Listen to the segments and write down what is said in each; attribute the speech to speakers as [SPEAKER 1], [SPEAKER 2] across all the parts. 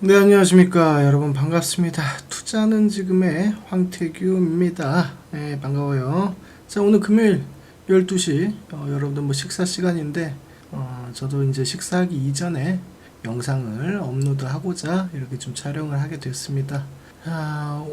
[SPEAKER 1] 네, 안녕하십니까. 여러분 반갑습니다. 투자는 지금의 황태규입니다. 네, 반가워요. 자, 오늘 금요일 12시, 여러분들 뭐 식사 시간인데, 저도 이제 식사하기 이전에 영상을 업로드하고자 이렇게 좀 촬영을 하게 됐습니다.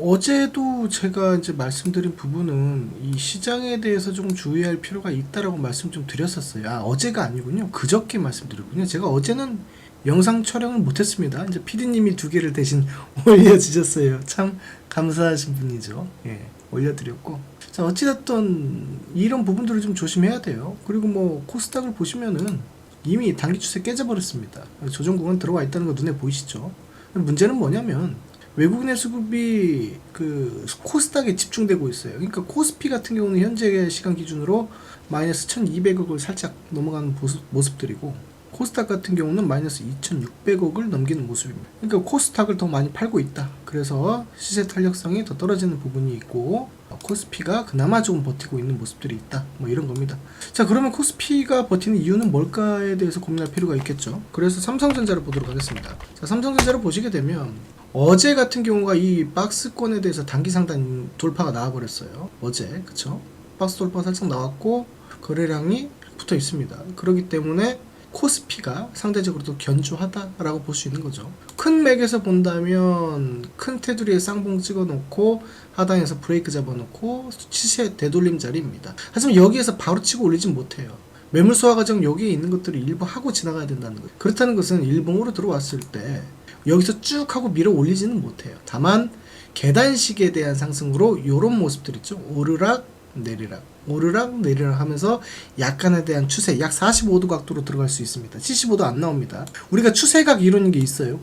[SPEAKER 1] 어제도 제가 이제 말씀드린 부분은 이 시장에 대해서 좀 주의할 필요가 있다라고 말씀 좀 드렸었어요. 어제가 아니군요. 그저께 말씀드렸군요. 제가 어제는 영상 촬영을 못했습니다. 이제 PD님이 두 개를 대신 올려주셨어요. 참 감사하신 분이죠. 예, 올려드렸고. 자, 어찌됐든 이런 부분들을 좀 조심해야 돼요. 그리고 뭐 코스닥을 보시면은 이미 단기 추세 깨져버렸습니다. 조정 구간 들어와 있다는 거 눈에 보이시죠? 문제는 뭐냐면 외국인의 수급이 그 코스닥에 집중되고 있어요. 그러니까 코스피 같은 경우는 현재 시간 기준으로 마이너스 1200억을 살짝 넘어가는 모습들이고, 코스닥 같은 경우는 마이너스 2600억을 넘기는 모습입니다. 그러니까 코스닥을 더 많이 팔고 있다. 그래서 시세 탄력성이 더 떨어지는 부분이 있고, 코스피가 그나마 조금 버티고 있는 모습들이 있다. 뭐 이런 겁니다. 자, 그러면 코스피가 버티는 이유는 뭘까에 대해서 고민할 필요가 있겠죠. 그래서 삼성전자를 보도록 하겠습니다. 자, 삼성전자를 보시게 되면 어제 같은 경우가 이 박스권에 대해서 단기 상단 돌파가 나와버렸어요. 어제, 그쵸? 박스 돌파가 살짝 나왔고 거래량이 붙어 있습니다. 그렇기 때문에 코스피가 상대적으로 도 견조하다라고 볼 수 있는 거죠. 큰 맥에서 본다면 큰 테두리에 쌍봉 찍어놓고 하단에서 브레이크 잡아놓고 시세 되돌림 자리입니다. 하지만 여기에서 바로 치고 올리진 못해요. 매물 소화 과정 여기에 있는 것들을 일부 하고 지나가야 된다는 거예요. 그렇다는 것은 일봉으로 들어왔을 때 여기서 쭉 하고 밀어 올리지는 못해요. 다만 계단식에 대한 상승으로 이런 모습들 있죠. 오르락 내리락 오르락 내리락 하면서 약간에 대한 추세 약 45도 각도로 들어갈 수 있습니다. 75도 안 나옵니다. 우리가 추세각 이런 게 있어요.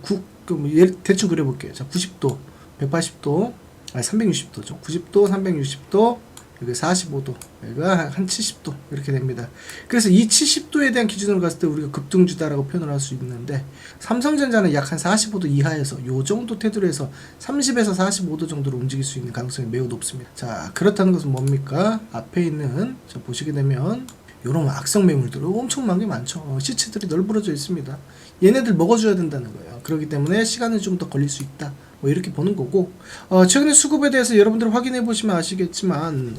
[SPEAKER 1] 대충 그려볼게요. 자, 90도 180도 360도죠. 90도 360도 여기 45도 여기가 한 70도 이렇게 됩니다. 그래서 이 70도에 대한 기준으로 갔을 때 우리가 급등주다라고 표현을 할 수 있는데, 삼성전자는 약 한 45도 이하에서 요 정도 테두리에서 30에서 45도 정도로 움직일 수 있는 가능성이 매우 높습니다. 자, 그렇다는 것은 뭡니까? 앞에 있는 보시게 되면 요런 악성 매물들 엄청나게 많죠. 시체들이 널브러져 있습니다. 얘네들 먹어줘야 된다는 거예요. 그렇기 때문에 시간은 좀 더 걸릴 수 있다. 뭐 이렇게 보는 거고, 최근에 수급에 대해서 여러분들 확인해 보시면 아시겠지만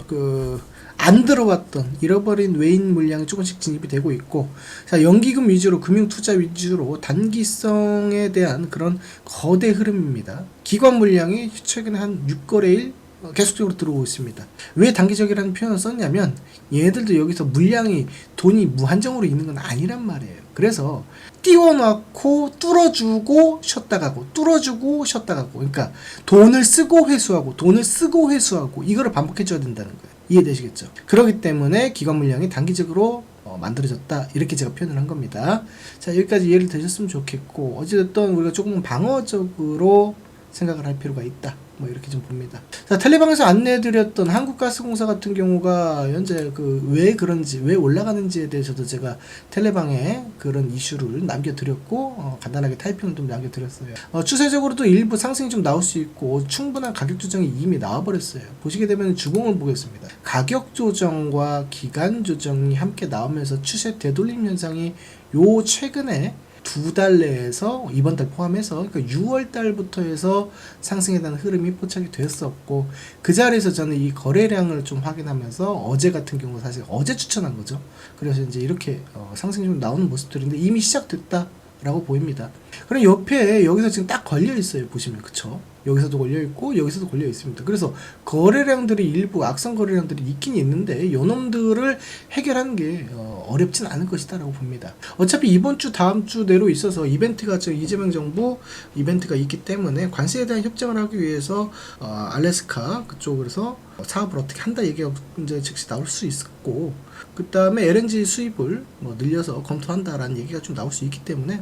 [SPEAKER 1] 안 들어왔던 잃어버린 외인 물량이 조금씩 진입이 되고 있고, 자, 연기금 위주로 금융 투자 위주로 단기성에 대한 그런 거대 흐름입니다. 기관 물량이 최근에 한 6거래일 계속적으로 들어오고 있습니다. 왜 단기적이라는 표현을 썼냐면 얘네들도 여기서 물량이 돈이 무한정으로 있는 건 아니란 말이에요. 그래서 띄워놓고 뚫어주고 쉬었다 가고 뚫어주고 쉬었다 가고, 그러니까 돈을 쓰고 회수하고 돈을 쓰고 회수하고 이거를 반복해줘야 된다는 거예요. 이해되시겠죠? 그렇기 때문에 기관 물량이 단기적으로 만들어졌다, 이렇게 제가 표현을 한 겁니다. 자, 여기까지 이해를 되셨으면 좋겠고, 어찌됐든 우리가 조금은 방어적으로 생각을 할 필요가 있다, 뭐 이렇게 좀 봅니다. 자, 텔레방에서 안내해드렸던 한국가스공사 같은 경우가 현재 왜 그런지, 왜 올라가는지에 대해서도 제가 텔레방에 그런 이슈를 남겨드렸고, 간단하게 타이핑을 좀 남겨드렸어요. 추세적으로도 일부 상승이 좀 나올 수 있고 충분한 가격 조정이 이미 나와버렸어요. 보시게 되면 주봉을 보겠습니다. 가격 조정과 기간 조정이 함께 나오면서 추세 되돌림 현상이 요 최근에 2달 내에서, 이번 달 포함해서, 그러니까 6월 달부터 해서 상승에 대한 흐름이 포착이 됐었고, 그 자리에서 저는 이 거래량을 좀 확인하면서 어제 같은 경우 사실 어제 추천한 거죠. 그래서 이제 이렇게 상승이 좀 나오는 모습들인데 이미 시작됐다 라고 보입니다. 그럼 옆에 여기서 지금 딱 걸려 있어요. 보시면, 그쵸? 여기서도 걸려 있고 여기서도 걸려 있습니다. 그래서 거래량들이 일부 악성 거래량들이 있긴 있는데 요놈들을 해결하는 게 어렵진 않을 것이다 라고 봅니다. 어차피 이번 주 다음 주 내로 있어서 이벤트가, 이재명 정부 이벤트가 있기 때문에 관세에 대한 협정을 하기 위해서 알래스카 그쪽에서 사업을 어떻게 한다 얘기가 이제 즉시 나올 수 있고, 그 다음에 LNG 수입을 늘려서 검토한다라는 얘기가 좀 나올 수 있기 때문에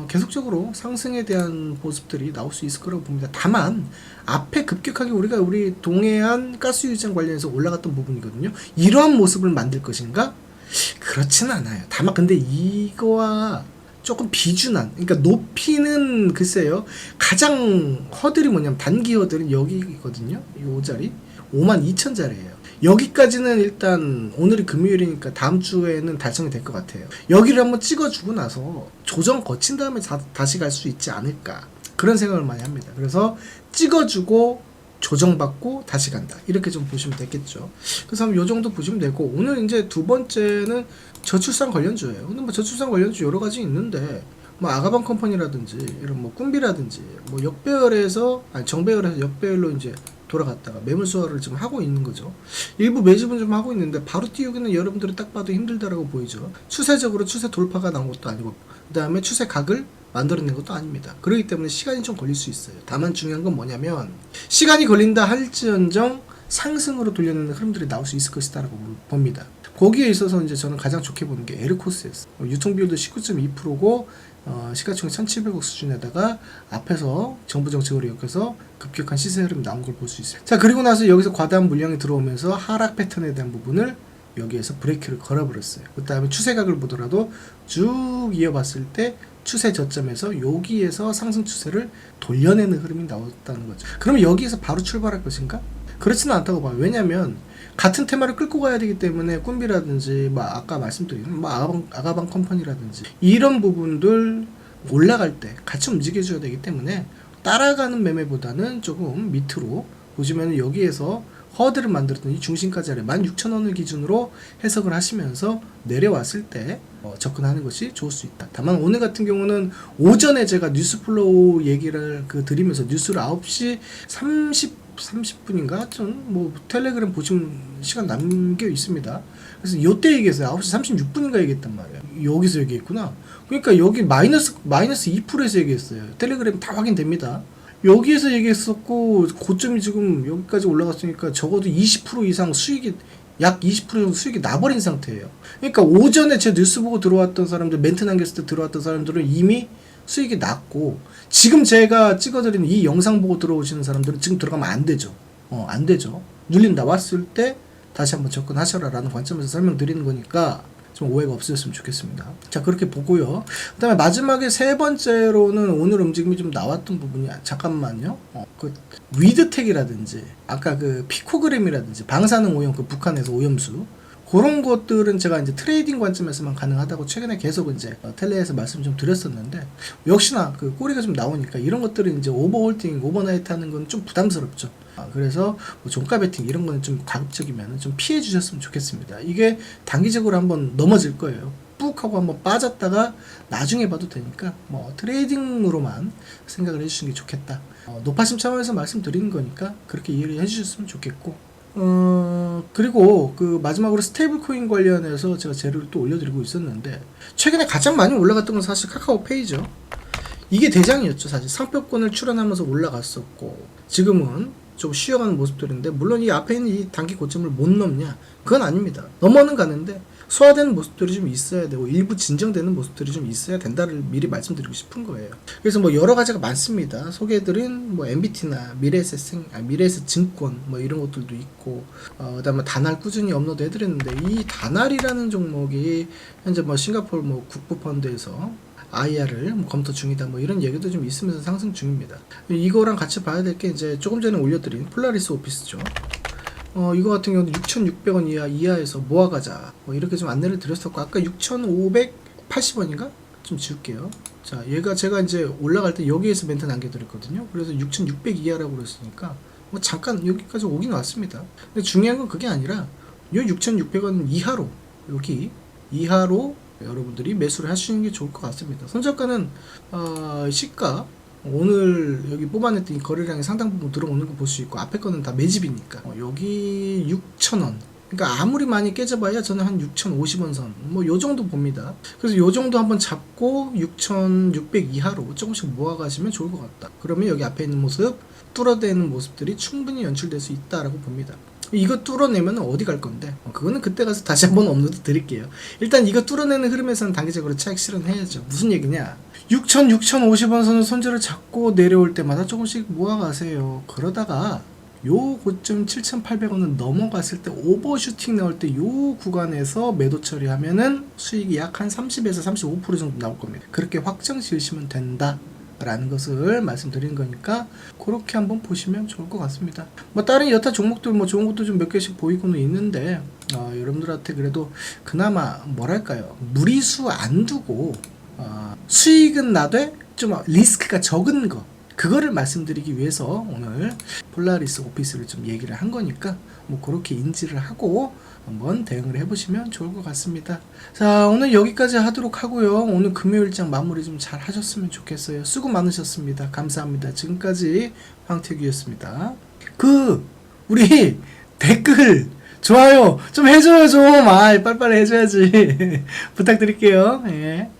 [SPEAKER 1] 계속적으로 상승에 대한 모습들이 나올 수 있을 거라고 봅니다. 다만 앞에 급격하게 우리 동해안 가스 유지장 관련해서 올라갔던 부분이거든요. 이러한 모습을 만들 것인가? 그렇지는 않아요. 다만 근데 이거와 조금 비준한, 그러니까 높이는 글쎄요, 가장 허들이 뭐냐면 단기 허들은 여기거든요. 요 자리 52,000자리예요. 여기까지는 일단 오늘이 금요일이니까 다음 주에는 달성이 될 것 같아요. 여기를 한번 찍어주고 나서 조정 거친 다음에 다시 갈 수 있지 않을까. 그런 생각을 많이 합니다. 그래서 찍어주고 조정받고 다시 간다. 이렇게 좀 보시면 되겠죠. 그래서 한번 요 정도 보시면 되고, 오늘 이제 두 번째는 저출산 관련주예요. 근데 뭐 저출산 관련주 여러 가지 있는데, 뭐 아가방 컴퍼니라든지 이런 뭐 꿈비라든지 뭐 역배열에서 아니 정배열에서 역배열로 이제 돌아갔다가 매물 수화를 지금 하고 있는 거죠. 일부 매집은 좀 하고 있는데 바로 띄우기는 여러분들이 딱 봐도 힘들다라고 보이죠. 추세적으로 추세 돌파가 나온 것도 아니고, 그 다음에 추세 각을 만들어낸 것도 아닙니다. 그렇기 때문에 시간이 좀 걸릴 수 있어요. 다만 중요한 건 뭐냐면, 시간이 걸린다 할지언정 상승으로 돌려내는 흐름들이 나올 수 있을 것이다라고 봅니다. 거기에 있어서 이제 저는 가장 좋게 보는 게 에르코스였어요. 유통비율도 19.2%고 시가총액 1,700억 수준에다가 앞에서 정부 정책으로 엮여서 급격한 시세 흐름이 나온 걸 볼 수 있어요. 자, 그리고 나서 여기서 과다한 물량이 들어오면서 하락 패턴에 대한 부분을 여기에서 브레이크를 걸어버렸어요. 그 다음에 추세각을 보더라도 쭉 이어봤을 때 추세 저점에서 여기에서 상승 추세를 돌려내는 흐름이 나왔다는 거죠. 그러면 여기에서 바로 출발할 것인가? 그렇지는 않다고 봐요. 왜냐면 같은 테마를 끌고 가야 되기 때문에 꿈비라든지 뭐 아까 말씀드린 뭐 아가방 컴퍼니라든지 이런 부분들 올라갈 때 같이 움직여줘야 되기 때문에 따라가는 매매보다는 조금 밑으로 보시면 여기에서 허드를 만들었던 이 중심가지 아래 16,000원을 기준으로 해석을 하시면서 내려왔을 때 접근하는 것이 좋을 수 있다. 다만 오늘 같은 경우는 오전에 제가 뉴스플로우 얘기를 드리면서 뉴스를 9시 30분인가? 좀 뭐 텔레그램 보시면 시간 남겨 있습니다. 그래서 요때 얘기했어요. 9시 36분인가 얘기했단 말이에요. 여기서 얘기했구나. 그러니까 여기 마이너스 2%에서 얘기했어요. 텔레그램 다 확인됩니다. 여기에서 얘기했었고, 고점이 지금 여기까지 올라갔으니까 적어도 20% 이상 수익이, 약 20% 정도 수익이 나버린 상태예요. 그러니까 오전에 제 뉴스 보고 들어왔던 사람들, 멘트 남겼을 때 들어왔던 사람들은 이미 수익이 났고, 지금 제가 찍어드린 이 영상 보고 들어오시는 사람들은 지금 들어가면 안 되죠. 안 되죠. 눌림 나왔을 때 다시 한번 접근하셔라 라는 관점에서 설명드리는 거니까 좀 오해가 없으셨으면 좋겠습니다. 자, 그렇게 보고요. 그 다음에 마지막에 세 번째로는 오늘 움직임이 좀 나왔던 부분이, 잠깐만요. 그 위드텍이라든지 아까 그 피코그램이라든지 방사능 오염, 그 북한에서 오염수, 그런 것들은 제가 이제 트레이딩 관점에서만 가능하다고 최근에 계속 이제 텔레에서 말씀 좀 드렸었는데, 역시나 그 꼬리가 좀 나오니까 이런 것들은 이제 오버홀딩, 오버나이트 하는 건 좀 부담스럽죠. 그래서 뭐 종가 베팅 이런 거는 좀 가급적이면 좀 피해 주셨으면 좋겠습니다. 이게 단기적으로 한번 넘어질 거예요. 뚝 하고 한번 빠졌다가 나중에 봐도 되니까 뭐 트레이딩으로만 생각을 해주시는 게 좋겠다. 높아심 차원에서 말씀드리는 거니까 그렇게 이해를 해주셨으면 좋겠고, 그리고 그 마지막으로 스테이블 코인 관련해서 제가 재료를 또 올려드리고 있었는데, 최근에 가장 많이 올라갔던 건 사실 카카오페이죠. 이게 대장이었죠. 사실 상표권을 출원하면서 올라갔었고, 지금은 좀 쉬어가는 모습들인데, 물론 이 앞에 있는 이 단기 고점을 못 넘냐? 그건 아닙니다. 넘어는 가는데 소화되는 모습들이 좀 있어야 되고, 일부 진정되는 모습들이 좀 있어야 된다를 미리 말씀드리고 싶은 거예요. 그래서 뭐 여러 가지가 많습니다. 소개해드린 뭐 MBT나 미래에셋 증권 뭐 이런 것들도 있고, 그다음에 다날 꾸준히 업로드 해드렸는데, 이 다날이라는 종목이 현재 뭐 싱가포르 뭐 국부펀드에서 IR을 뭐 검토 중이다 뭐 이런 얘기도 좀 있으면서 상승 중입니다. 이거랑 같이 봐야 될 게 이제 조금 전에 올려드린 폴라리스 오피스죠. 이거 같은 경우는 6,600원 이하에서 모아가자 뭐 이렇게 좀 안내를 드렸었고, 아까 6,580원인가? 좀 지울게요. 자, 얘가 제가 이제 올라갈 때 여기에서 멘트 남겨드렸거든요. 그래서 6,600 이하라고 그랬으니까 뭐 잠깐 여기까지 오긴 왔습니다. 근데 중요한 건 그게 아니라 이 6,600원 이하로, 여기 이하로 여러분들이 매수를 하시는 게 좋을 것 같습니다. 손절가는 시가 오늘 여기 뽑아냈더니 거래량이 상당 부분 들어오는 거 볼 수 있고, 앞에 거는 다 매집이니까 여기 6,000원, 그러니까 아무리 많이 깨져봐야 저는 한 6,050원 선 뭐 요정도 봅니다. 그래서 요정도 한번 잡고 6,600 이하로 조금씩 모아가시면 좋을 것 같다. 그러면 여기 앞에 있는 모습, 뚫어대는 모습들이 충분히 연출될 수 있다라고 봅니다. 이거 뚫어내면 어디 갈 건데, 그거는 그때 가서 다시 한번 업로드 드릴게요. 일단 이거 뚫어내는 흐름에서는 단기적으로 차익 실현해야죠. 무슨 얘기냐, 6,050원 선을 손절을 잡고 내려올 때마다 조금씩 모아가세요. 그러다가 요 고점 7,800원을 넘어갔을 때, 오버슈팅 나올 때 요 구간에서 매도 처리하면은 수익이 약 한 30에서 35% 정도 나올 겁니다. 그렇게 확정 지으시면 된다 라는 것을 말씀드리는 거니까 그렇게 한번 보시면 좋을 것 같습니다. 뭐 다른 여타 종목들 뭐 좋은 것도 좀 몇 개씩 보이고는 있는데, 여러분들한테 그래도 그나마 뭐랄까요, 무리수 안 두고 수익은 나되 좀 리스크가 적은 거, 그거를 말씀드리기 위해서 오늘 폴라리스 오피스를 좀 얘기를 한 거니까 뭐 그렇게 인지를 하고 한번 대응을 해보시면 좋을 것 같습니다. 자, 오늘 여기까지 하도록 하고요. 오늘 금요일장 마무리 좀 잘 하셨으면 좋겠어요. 수고 많으셨습니다. 감사합니다. 지금까지 황태규였습니다. 우리 댓글 좋아요 좀 해줘요 좀. 빨리빨리 해줘야지. 부탁드릴게요. 예.